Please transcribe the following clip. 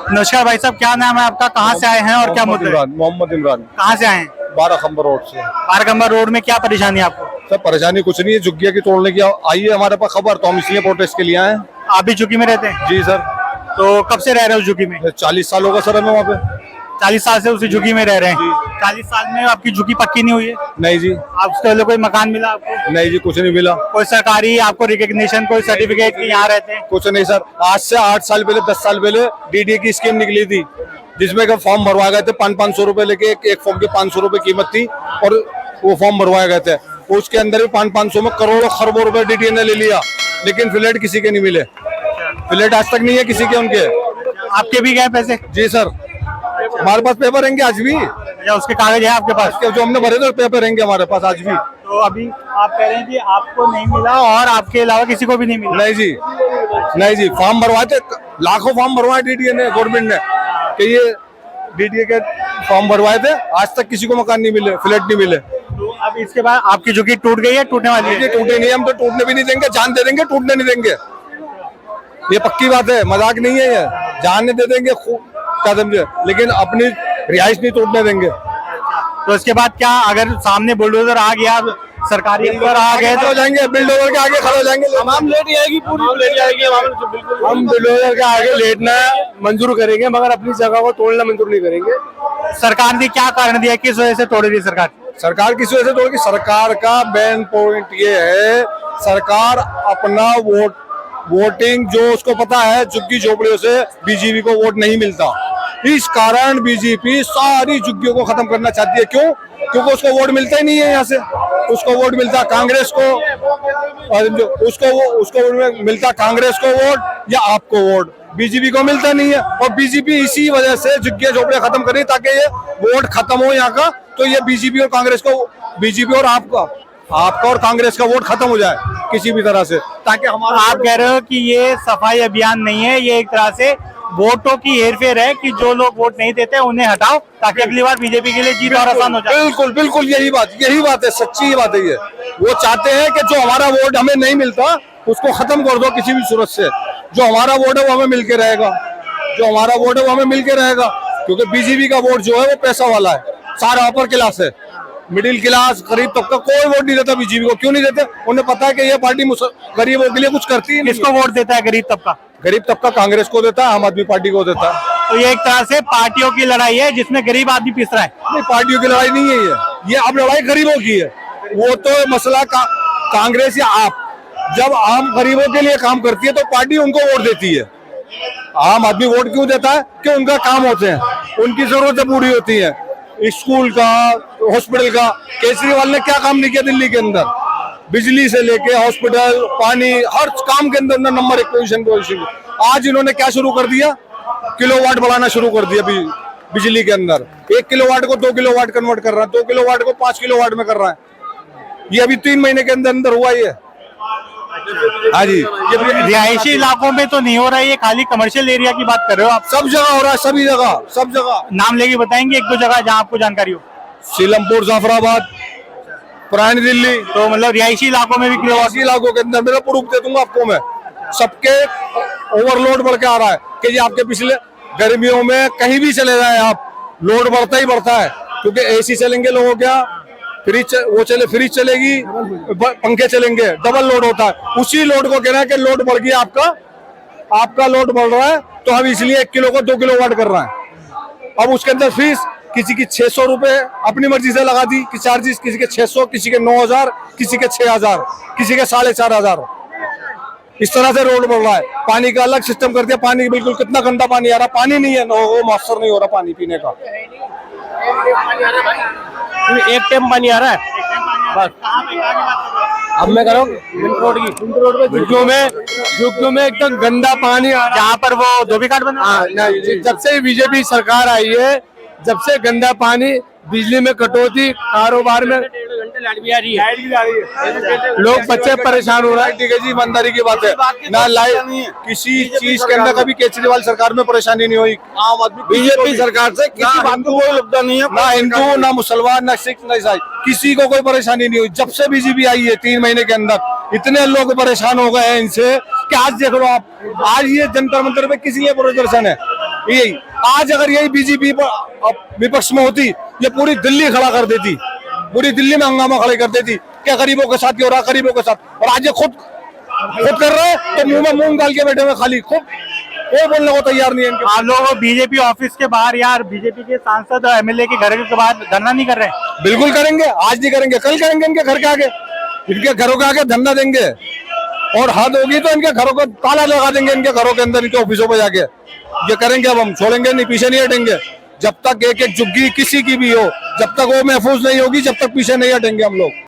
नमस्कार भाई साहब, क्या नाम है आपका, कहाँ से आए हैं और क्या मुद्दा है? मोहम्मद इमरान। कहाँ से आए हैं? 12 खंबर रोड से। 12 खंबर रोड में क्या परेशानी है आपको? सर परेशानी कुछ नहीं है, झुग्गिया की तोड़ने की आई है हमारे पास खबर, तो हम इसलिए प्रोटेस्ट के लिए आए हैं। आप भी झुग्गी में रहते हैं? जी सर। तो कब से रह रहे हो झुग्गी में? 40 साल होगा सर हमें वहाँ पे। 40 साल से उसी झुग्गी में रह रहे हैं। 40 साल में आपकी झुग्गी पक्की नहीं हुई है? नहीं जी। आप उसके लिए कोई मकान मिला आपको? नहीं जी, कुछ नहीं मिला। कोई सरकारी आपको रिकग्निशन, कोई सर्टिफिकेट की यहाँ रहते हैं? कुछ नहीं सर। आज से 8 साल पहले 10 साल पहले डीडीए की स्कीम निकली थी, जिसमें का फॉर्म भरवा गए थे। 500 रुपए लेके एक फॉर्म की 500 रुपए कीमत थी और वो फॉर्म भरवाए गए थे। उसके अंदर भी 500 में करोड़ों खरबों रुपए डीडीए ने ले लिया, लेकिन फ्लैट किसी के नहीं मिले। फ्लैट आज तक नहीं है किसी के। उनके आपके भी गए पैसे? जी सर, हमारे पास पेपर रहेंगे आज भी। या उसके कागज है आपके पास? जो हमने भरे थे पेपर रहेंगे हमारे पास आज भी। तो अभी आप कह रहे हैं कि आपको नहीं मिला और आपके अलावा किसी को भी नहीं मिला? नहीं जी, नहीं जी। फॉर्म भरवाए थे, लाखों फॉर्म भरवाए डीडीए ने, गवर्नमेंट ने, कि ये डीडीए के फॉर्म भरवाए थे। आज तक किसी को मकान नहीं मिले, फ्लैट नहीं मिले। तो अब इसके बाद आपकी झुग्गी टूट गई है, टूटने वाली है? टूटे नहीं, हम तो टूटने भी नहीं देंगे। जान दे देंगे, टूटने नहीं देंगे। ये पक्की बात है, मजाक नहीं है। ये जान दे देंगे क्या समझे, लेकिन अपनी रिहाइश नहीं टूटने देंगे। तो इसके बाद क्या, अगर सामने बुलडोजर आ गया, सरकारी अफसर आ गए तो जाएंगे, बिल्डोजर के आगे खड़े हो जाएंगे। तमाम लेट जाएगी, पूरी लेट जाएगी। हम बिल्डोजर के आगे लेटना मंजूर करेंगे, मगर अपनी जगह को तोड़ना मंजूर नहीं करेंगे। सरकार ने क्या कारण दिया, किस वजह से तोड़ रही सरकार? सरकार किस वजह से तोड़ेगी? सरकार का मेन पॉइंट ये है, सरकार अपना वोटिंग जो उसको पता है, झुग्गी झोपड़ियों से बीजेपी को वोट नहीं मिलता। इस कारण बीजेपी सारी झुग्गियों को खत्म करना चाहती है। क्यों? क्योंकि उसको वोट मिलता ही नहीं है। यहाँ से उसको वोट मिलता कांग्रेस को, और उसको मिलता कांग्रेस को वोट या आपको वोट, बीजेपी को मिलता नहीं है। और बीजेपी इसी वजह से झुग्गियां झोपड़ियां खत्म कर रही है, ताकि ये वोट खत्म हो यहाँ का। तो ये बीजेपी और कांग्रेस को, बीजेपी और आपका और कांग्रेस का वोट खत्म हो जाए किसी भी तरह से, ताकि हमारा। आप कह रहे हो कि ये सफाई अभियान नहीं है, ये एक तरह से वोटों की हेरफेर है कि जो लोग वोट नहीं देते उन्हें हटाओ, ताकि अगली बार बीजेपी के लिए जीत और आसान हो जाए। बिल्कुल बिल्कुल, यही बात है, सच्ची बात है ये। वो चाहते हैं कि जो हमारा वोट हमें नहीं मिलता उसको खत्म कर दो किसी भी सूरत से। जो हमारा वोट है वो हमें मिलके रहेगा, जो हमारा वोट है वो हमें मिलके रहेगा। क्योंकि बीजेपी का वोट जो है वो पैसा वाला है, सारा अपर क्लास है। मिडिल क्लास, गरीब तबका कोई वोट नहीं देता बीजेपी को। क्यों नहीं देते? उन्हें पता है कि ये पार्टी गरीबों के लिए कुछ करती है। किसको वोट देता है गरीब तबका? गरीब तबका कांग्रेस को देता है, आम आदमी पार्टी को देता है। तो ये एक तरह से पार्टियों की लड़ाई है जिसमें गरीब आदमी पिस रहा है। नहीं, पार्टियों की लड़ाई नहीं है ये अब लड़ाई गरीबों की है। वो तो मसला कांग्रेस या आप, जब आम गरीबों के लिए काम करती है तो पार्टी उनको वोट देती है। आम आदमी वोट क्यों देता है? कि उनका काम होते हैं, उनकी जरूरतें पूरी होती है, स्कूल का, हॉस्पिटल का। केजरीवाल ने क्या काम नहीं किया दिल्ली के अंदर? बिजली से लेके हॉस्पिटल, पानी, हर काम के अंदर नंबर 1 पोजीशन। आज इन्होंने क्या शुरू कर दिया? किलोवाट बढ़ाना शुरू कर दिया बिजली के अंदर। 1 किलोवाट को 2 किलोवाट कन्वर्ट कर रहा है, 2 किलोवाट को 5 किलोवाट में कर रहा है। ये अभी 3 महीने के अंदर हुआ ही है। हाँ जी, ये रिहायशी इलाकों में तो नहीं हो रहा है, ये खाली कमर्शियल एरिया की बात कर रहे हो आप? सब जगह हो रहा है, सभी जगह, सब जगह। नाम लेके बताएंगे 1-2 जगह जहाँ आपको जानकारी हो? सीलमपुर, जाफराबाद, पुरानी दिल्ली। तो मतलब रिहायशी इलाकों में भी रिहायशी इलाकों के अंदर मेरा प्रूफ दे दूंगा आपको मैं। सबके ओवरलोड बढ़ के आ रहा है कि ये आपके पिछले गर्मियों में कहीं भी चले जाए आप, लोड बढ़ता ही बढ़ता है। क्योंकि एसी चलेंगे लोगों क्या, फ्रिज फ्रिज चलेगी, पंखे चलेंगे, डबल लोड होता है। उसी लोड को कहना है कि लोड बढ़ गया, आपका लोड बढ़ रहा है, तो हम इसलिए 1 किलो को 2 किलोवाट कर रहे हैं। अब उसके अंदर फीस किसी की 600 रुपए अपनी मर्जी से लगा दी कि चार्जेस, किसी के 600, किसी के 9000, किसी के 6000, किसी के 4500। इस तरह से रोड बढ़ रहा है। पानी का अलग सिस्टम कर दिया। पानी बिल्कुल, कितना गंदा पानी आ रहा, पानी नहीं है, वो मॉइस्चर नहीं हो रहा पानी पीने का। एक टाइम पानी आ रहा है बस। अब मैं कह रहा हूँ झुग्गियों में एकदम गंदा पानी आ रहा है। जहाँ पर वो धोबी घाट बना, जब से बीजेपी सरकार आई है, जब से गंदा पानी, बिजली में कटौती, कारोबार में लाइट भी आ रही है, लोग बच्चे परेशान हो रहा है। ठीक है जी, ईमानदारी की बात है ना। लाइट किसी चीज के अंदर कभी केजरीवाल सरकार में परेशानी नहीं हुई। आम आदमी बीजेपी सरकार से किसी बात को कोई लगता नहीं है। ना हिंदू, ना मुसलमान, ना सिख, ना ईसाई, किसी को कोई परेशानी नहीं हुई। जब से बीजेपी आई है 3 महीने के अंदर इतने लोग परेशान हो गए हैं इनसे कि आज देख लो आप, आज ये जंतर मंतर पे किस लिए प्रदर्शन है? यही आज अगर यही बीजेपी विपक्ष में होती, ये पूरी दिल्ली खड़ा कर देती, पूरी दिल्ली में हंगामा खड़े कर देती क्या गरीबों के साथ क्यों रहा, गरीबों के साथ। और आज ये खुद कर रहे हैं तो मुंह में मूंग डाल के बैठे हुए खाली, खुद कोई बोलने को तैयार नहीं है इनके। आप लोग बीजेपी ऑफिस के बाहर यार बीजेपी के सांसद और एमएलए के घर के बाहर धरना नहीं कर रहे हैं? बिल्कुल करेंगे, आज नहीं करेंगे कल करेंगे, इनके घर के आगे, इनके घरों के आगे धरना देंगे। और हद होगी तो इनके घरों को ताला लगा देंगे, इनके घरों के अंदर, इनके ऑफिसों पे जाके। ये करेंगे, अब हम छोड़ेंगे नहीं, पीछे नहीं हटेंगे जब तक एक एक झुग्गी किसी की भी हो, जब तक वो महफूज नहीं होगी जब तक पीछे नहीं हटेंगे हम लोग।